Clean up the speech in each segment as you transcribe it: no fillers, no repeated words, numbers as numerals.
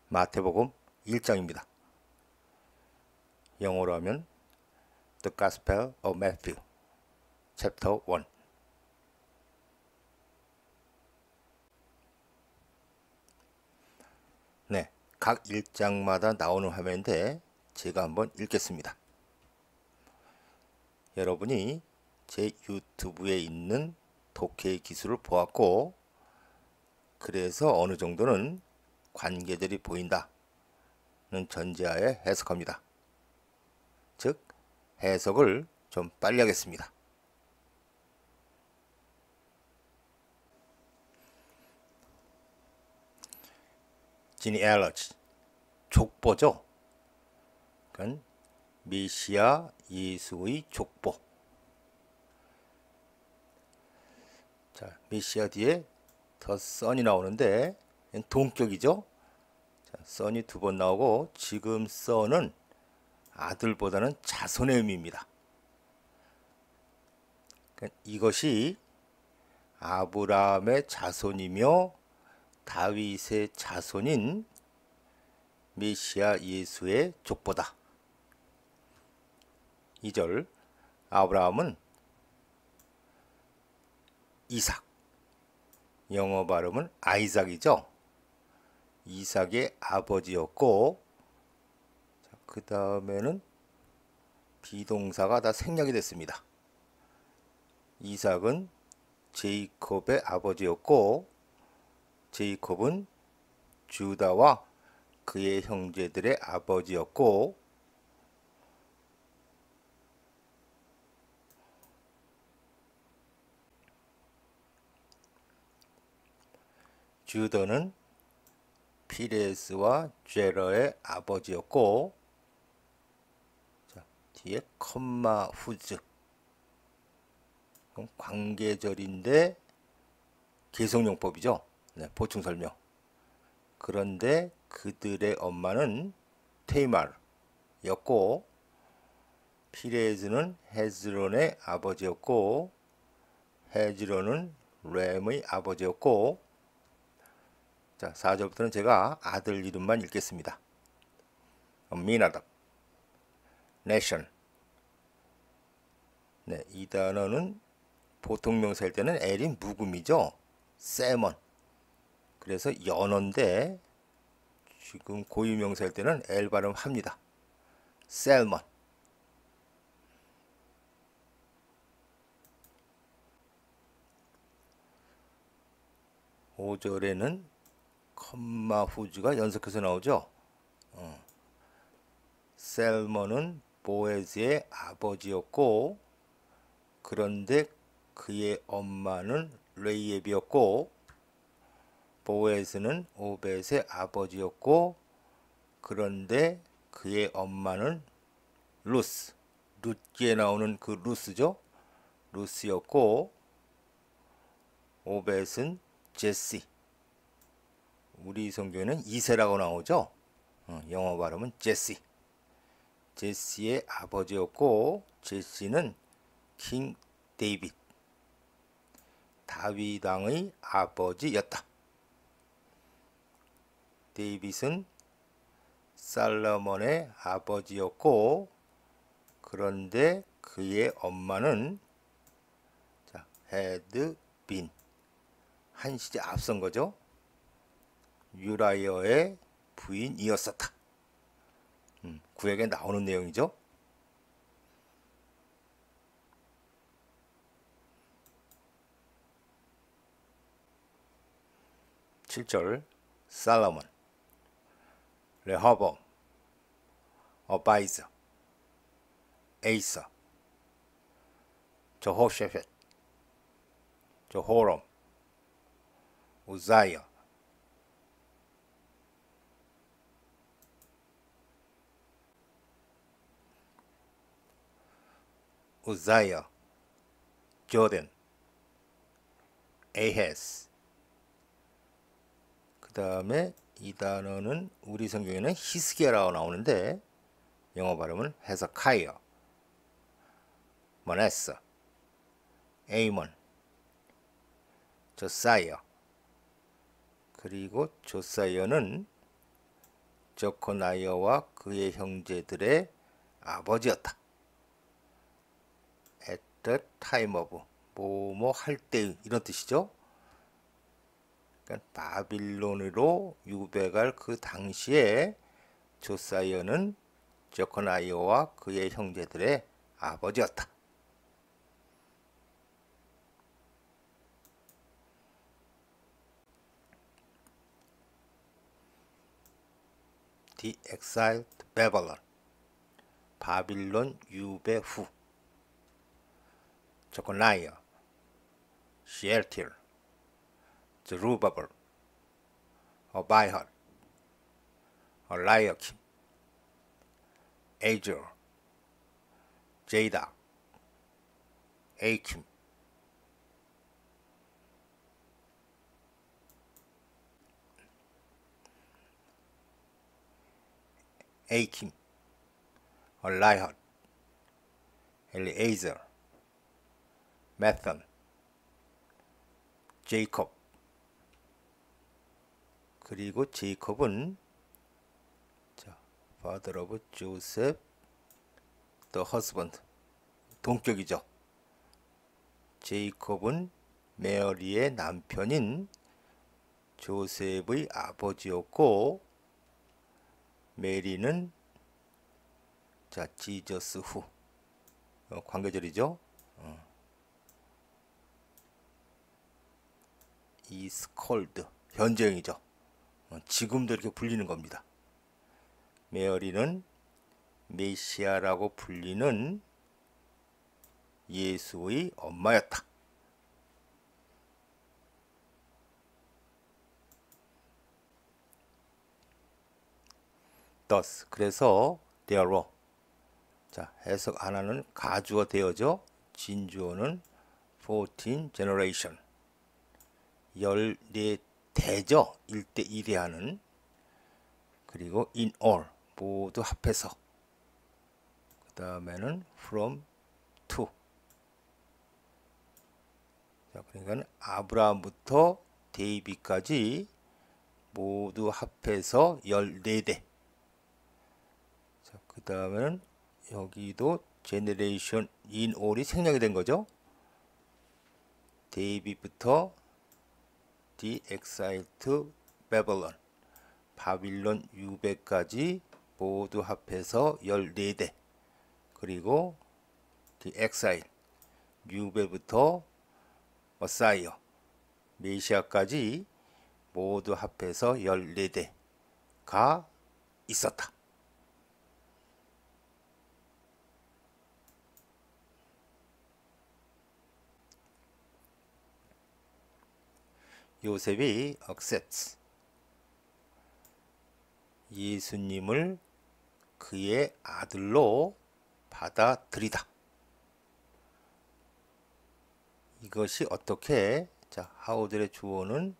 마태복음 1장입니다. 영어로 하면 The Gospel of Matthew, Chapter 1. 네, 각 1장마다 나오는 화면인데 제가 한번 읽겠습니다. 여러분이 제 유튜브에 있는 독해 기술을 보았고, 그래서 어느 정도는 관계들이 보인다는 전제하에 해석합니다. 즉, 해석을 좀 빨리 하겠습니다. genealogy, 족보죠. 그러니까 메시아 예수의 족보. 자, 메시아 뒤에 더 선이 나오는데 동격이죠. 자, 선이 두 번 나오고, 지금 선은 아들보다는 자손의 의미입니다. 그러니까 이것이 아브라함의 자손이며 다윗의 자손인 메시아 예수의 족보다. 2절, 아브라함은 이삭, 영어 발음은 아이삭이죠. 이삭의 아버지였고, 그 다음에는 비동사가 다 생략이 됐습니다. 이삭은 제이콥의 아버지였고, 제이콥은 주다와 그의 형제들의 아버지였고, 주더는 피레스와 제러의 아버지였고, 자, 뒤에 컴마 후즈, 관계절인데 계속용법이죠. 네, 보충 설명. 그런데 그들의 엄마는 테이말이었고, 피레스는 헤즈론의 아버지였고, 헤즈론은 램의 아버지였고, 자, 4절부터는 제가 아들 이름만 읽겠습니다. 미나답, 네션. 네, 이 단어는 보통 명사일 때는 엘이 묵음이죠. 세먼. 그래서 연어인데 지금 고유 명사일 때는 엘 발음합니다. 셀먼. (5절에는) 컴마 후즈가 연속해서 나오죠. 셀먼은 보에즈의 아버지였고, 그런데 그의 엄마는 레이앱이었고, 보에즈는 오벳의 아버지였고, 그런데 그의 엄마는 루스, 룻기에 나오는 그 루스죠. 루스였고, 오벳은 제시, 우리 성경에는 이세라고 나오죠. 영어 발음은 제시. 제시의 아버지였고, 제시는 킹 데이빗, 다윗 왕의 아버지였다. 데이빗은 살로몬의 아버지였고, 그런데 그의 엄마는 헤드빈, 한 시대 앞선 거죠. 유라이어의 부인이었었다. 구약에 나오는 내용이죠. (7절) 살로몬, 레호보암, 어바이자, 에이사, 저호셰벳, 저호람, 우자이야, 조덴, 에헤스. 그 다음에 이 단어는 우리 성경에는 히스기야라고 나오는데 영어 발음은 헤zekiah, 머네스, 에이몬, 조사이어. 그리고 조사이어는 저코나이어와 그의 형제들의 아버지였다. At the time of 뭐뭐 할 때 이런 뜻이죠. 그러니까 바빌론으로 유배갈 그 당시에 조사이어는 저코나이어와 그의 형제들의 아버지였다. The exile to Babylon 바빌론 유배 후 저코나이어, 시엘티엘, 제루바벨, 어바이헛, 엘라이아킴, 에이저, 제이닥, 에이킴, 엘라이헛, 엘리에이저, 메선, 제이콥. 그리고 제이콥은 father of Joseph, the husband, 동격이죠. 제이콥은 메어리의 남편인 조셉의 아버지였고, 메리는 지저스 후 관계절이죠. is called 현재형이죠. 지금도 이렇게 불리는 겁니다. 메어리는 메시아라고 불리는 예수의 엄마였다. thus 그래서 there were 해석 하나는 가주어 되어죠. 진주어는 14 generation 14대죠. 1대 1에 하는. 그리고 in all 모두 합해서 그 다음에는 from to 그러니까 아브라함부터 데이비까지 모두 합해서 14대. 그 다음에는 여기도 제너레이션 in all이 생략이 된 거죠. 데이비부터 the exile to Babylon 바빌론 유배까지 모두 합해서 14대. 그리고 the exile 유배부터 머사이어 메시아까지 모두 합해서 14대가 있었다. 요셉이 accepts 예수님을 그의 아들로 받아들이다. 이것이 어떻게 하우들의 주어는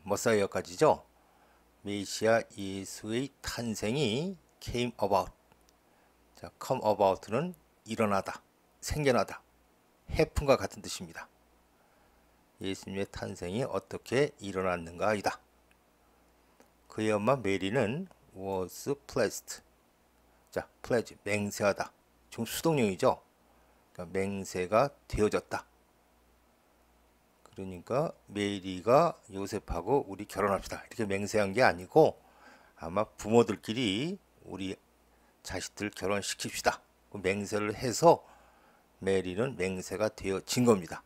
머사이어까지죠. 메시아 예수의 탄생이 came about. come about는 일어나다, 생겨나다, 해픈과 같은 뜻입니다. 예수님의 탄생이 어떻게 일어났는가이다. 그의 엄마 메리는 was placed. pledge 맹세하다. 지금 수동형이죠. 그러니까 맹세가 되어졌다. 그러니까 메리가 요셉하고 우리 결혼합시다 이렇게 맹세한 게 아니고 아마 부모들끼리 우리 자식들 결혼시킵시다 맹세를 해서 메리는 맹세가 되어진 겁니다.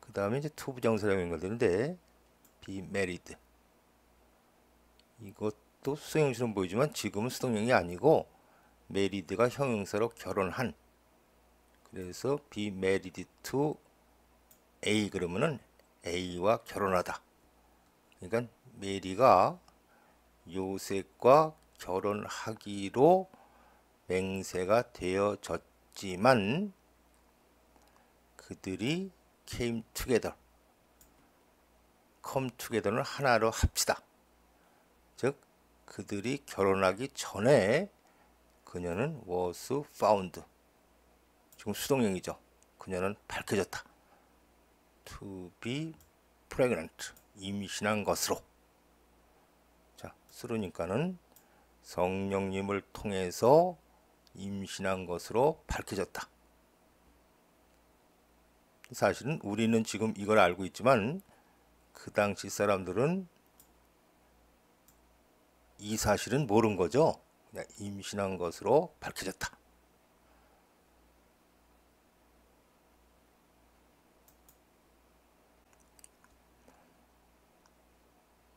그 다음에 이제 투부정사라고 연결되는데 be married. 이것도 수동형처럼 보이지만 지금은 수동형이 아니고 married가 형용사로 결혼한. 그래서 be married to A 그러면은 A와 결혼하다. 그러니까 메리가 요셉과 결혼하기로 맹세가 되어졌지만 그들이 came together, come together는 하나로 합시다. 즉 그들이 결혼하기 전에 그녀는 was found. 지금 수동형이죠. 그녀는 밝혀졌다. to be pregnant. 임신한 것으로. 자, 쓰르니까는 성령님을 통해서 임신한 것으로 밝혀졌다. 사실은 우리는 지금 이걸 알고 있지만 그 당시 사람들은 이 사실은 모른 거죠. 그냥 임신한 것으로 밝혀졌다.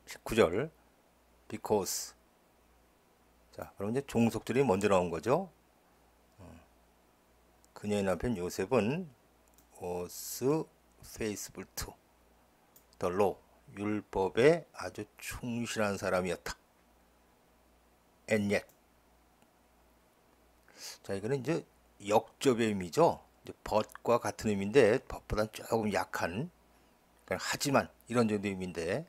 19절 because. 자, 그럼 이제 종속들이 먼저 나온 거죠. 그녀의 남편 요셉은 was faithful to the law. 율법에 아주 충실한 사람이었다. and yet. 자, 이거는 이제 역접의 의미죠. 이제 but과 같은 의미인데 but보다는 조금 약한, 그러니까 하지만 이런 정도의 의미인데,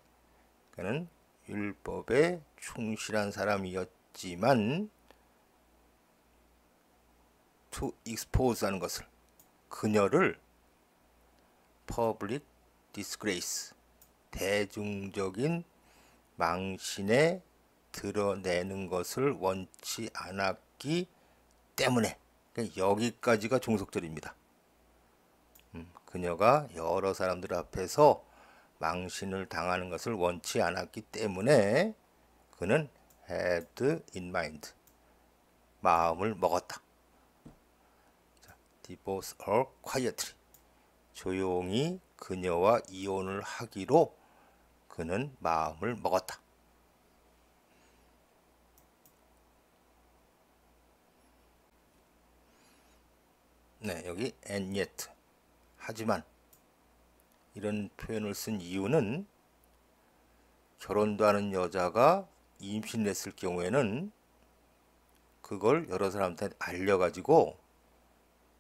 그는 율법에 충실한 사람이었지만 to expose 하는 것을, 그녀를 public disgrace, 대중적인 망신에 드러내는 것을 원치 않았기 때문에. 그러니까 여기까지가 종속절입니다. 그녀가 여러 사람들 앞에서 망신을 당하는 것을 원치 않았기 때문에 그는 had in mind, 마음을 먹었다. 자, divorce her quietly, 조용히 그녀와 이혼을 하기로 그는 마음을 먹었다. 네, 여기 and yet, 하지만 이런 표현을 쓴 이유는 결혼도 하는 여자가 임신을 했을 경우에는 그걸 여러 사람한테 알려가지고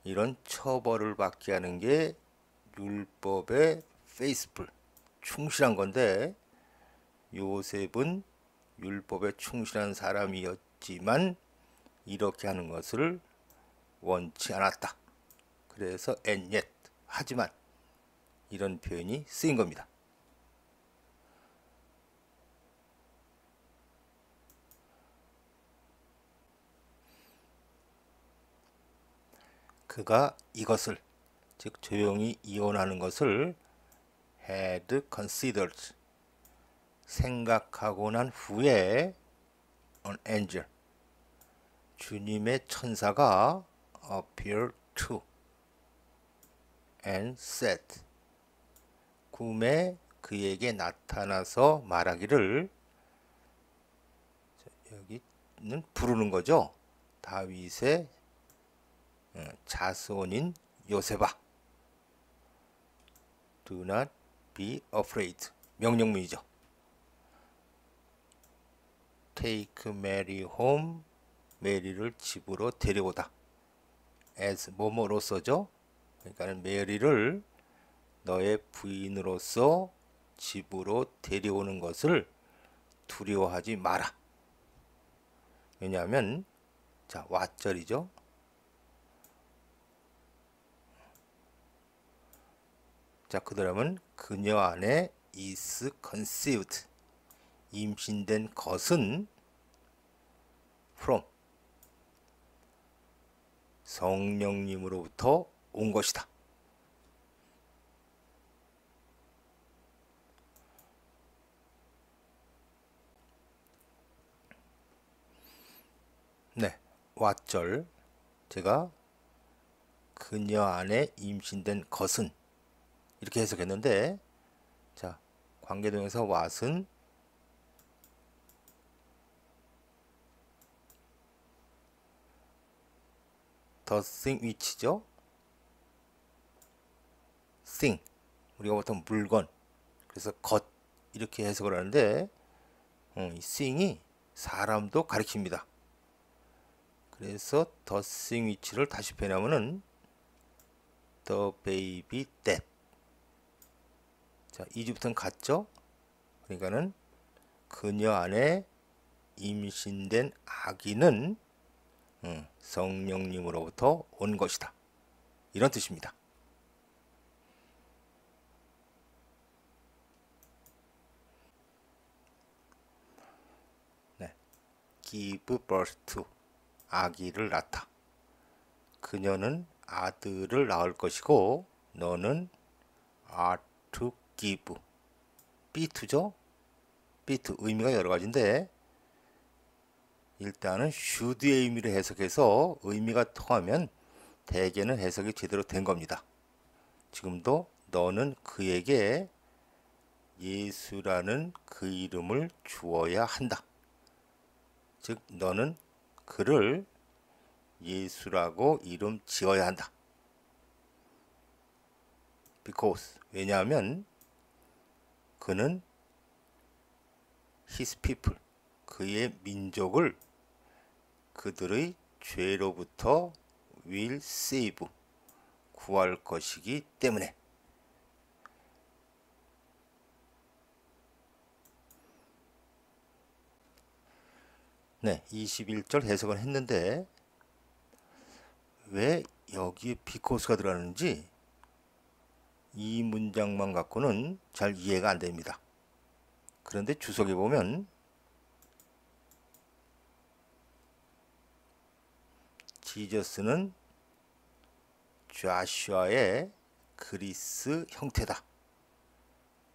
이런 처벌을 받게 하는 게 율법의 faithful, 충실한 건데, 요셉은 율법에 충실한 사람이었지만 이렇게 하는 것을 원치 않았다. 그래서 and yet, 하지만 이런 표현이 쓰인 겁니다. 그가 이것을, 즉 조용히 이혼하는 것을 had considered, 생각하고 난 후에 an angel, 주님의 천사가 appeared to and said, 꿈에 그에게 나타나서 말하기를, 여기는 부르는 거죠. 다윗의 자손인 요셉아, do not be afraid, 명령문이죠. take Mary home, 메리를 집으로 데려오다. as 뭐뭐로서죠. 그러니까 메리를 너의 부인으로서 집으로 데려오는 것을 두려워하지 마라. 왜냐하면, 자, 왓절이죠. 자, 그 다음은 그녀 안에 is conceived, 임신된 것은 from, 성령님으로부터 온 것이다. 네, 왓절, 제가 그녀 안에 임신된 것은 이렇게 해석했는데, 자, 관계동에서 왓은 the thing which죠. thing, 우리가 보통 물건, 그래서 것 이렇게 해석을 하는데, 이 thing이 사람도 가리킵니다. 그래서 the thing which를 다시 표현하면은 the baby that. 자, 이집트는 같죠? 그러니까는 그녀 안에 임신된 아기는 성령님으로부터 온 것이다. 이런 뜻입니다. give birth to 아기를 낳다. 그녀는 아들을 낳을 것이고 너는 are to give be to죠. be to 의미가 여러 가지인데 일단은 should의 의미를 해석해서 의미가 통하면 대개는 해석이 제대로 된 겁니다. 지금도 너는 그에게 예수라는 그 이름을 주어야 한다. 즉 너는 그를 예수라고 이름 지어야 한다. Because 왜냐하면 그는 his people 그의 민족을 그들의 죄로부터 will save 구할 것이기 때문에. 네, 21절 해석을 했는데 왜 여기에 because가 들어가는지 이 문장만 갖고는 잘 이해가 안 됩니다. 그런데 주석에 보면 지저스는 좌슈아의 그리스 형태다.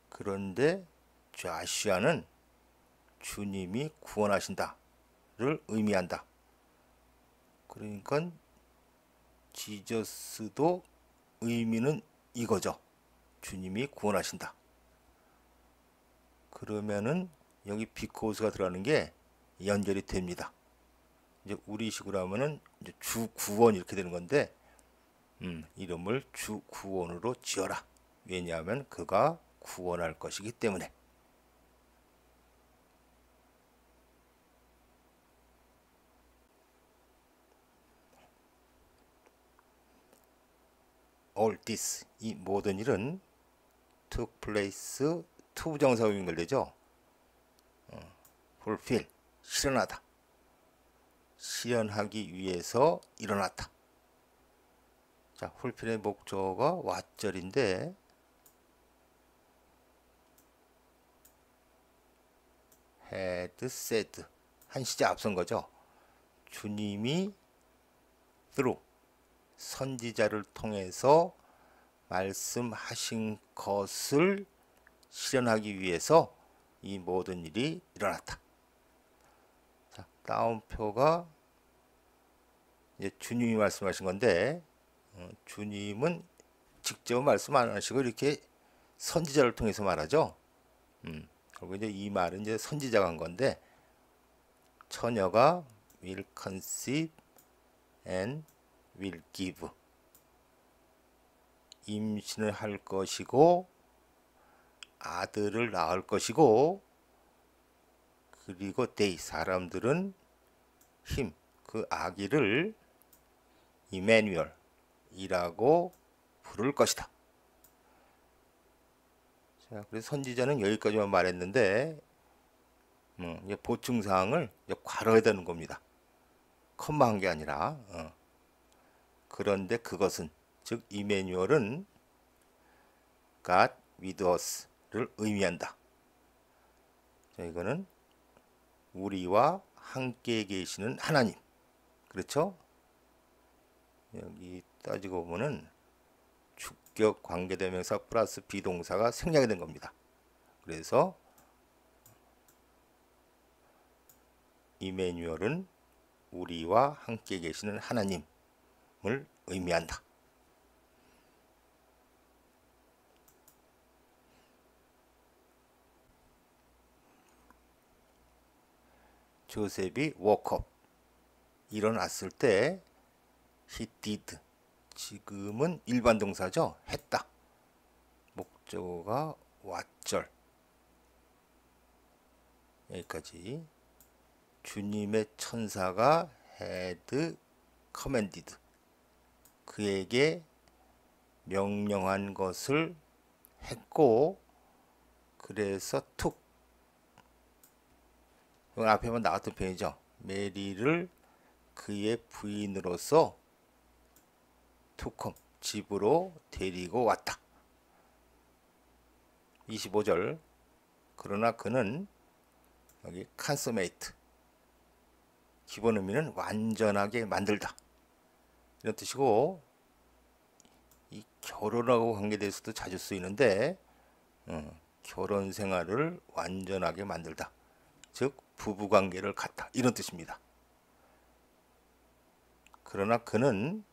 그런데 좌슈아는 주님이 구원하신다를 의미한다. 그러니까 지저스도 의미는 이거죠. 주님이 구원하신다. 그러면은 여기 비코스가 들어가는 게 연결이 됩니다. 이제 우리식으로 하면은 이제 주 구원 이렇게 되는 건데 이름을 주 구원으로 지어라. 왜냐하면 그가 구원할 것이기 때문에. All this 이 모든 일은 took place 투부정사가 연결되죠. fulfill 실현하다. 실현하기 위해서 일어났다. 자, fulfill의 목적어가 왓절인데 had said 한 시제 앞선 거죠. 주님이 through 선지자를 통해서 말씀하신 것을 실현하기 위해서 이 모든 일이 일어났다. 자, 다운표가 이제 주님이 말씀하신 건데 주님은 직접 말씀 안 하시고 이렇게 선지자를 통해서 말하죠. 그리고 이제 이 말은 이제 선지자가 한 건데 처녀가 will conceive and will give 임신을 할 것이고 아들을 낳을 것이고 그리고 they 사람들은 him 그 아기를 이매뉴얼이라고 부를 것이다. 자, 그래서 선지자는 여기까지만 말했는데 이제 보충 사항을 괄호해야 되는 겁니다. 컴마한 게 아니라 그런데 그것은 즉 이매뉴얼은 God with us를 의미한다. 자, 이거는 우리와 함께 계시는 하나님. 그렇죠? 여기 따지고 보면은 주격 관계대명사 플러스 비동사가 생략이 된 겁니다. 그래서 이매뉴얼은 우리와 함께 계시는 하나님을 의미한다. 조셉이 woke up 일어났을 때 he did 지금은 일반 동사죠. 했다. 목적어가 왓절 여기까지. 주님의 천사가 had commanded 그에게 명령한 것을 했고 그래서 took 이건 앞에만 나왔던 표현이죠. 메리를 그의 부인으로서 투컴 집으로 데리고 왔다. 25절 그러나 그는 여기 컨소메이트 기본 의미는 완전하게 만들다 이런 뜻이고, 이 결혼하고 관계돼서도 자주 쓰이는데 결혼 생활을 완전하게 만들다, 즉 부부 관계를 갖다 이런 뜻입니다. 그러나 그는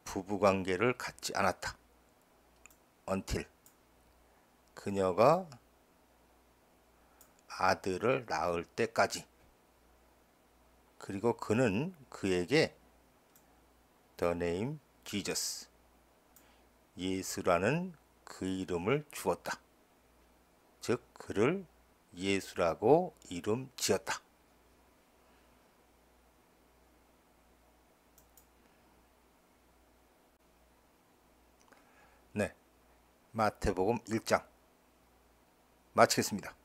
부부 관계를 갖지 않았다. until 그녀가 아들을 낳을 때까지. 그리고 그는 그에게 the name Jesus, 예수라는 그 이름을 주었다. 즉 그를 예수라고 이름 지었다. 네, 마태복음 1장 마치겠습니다.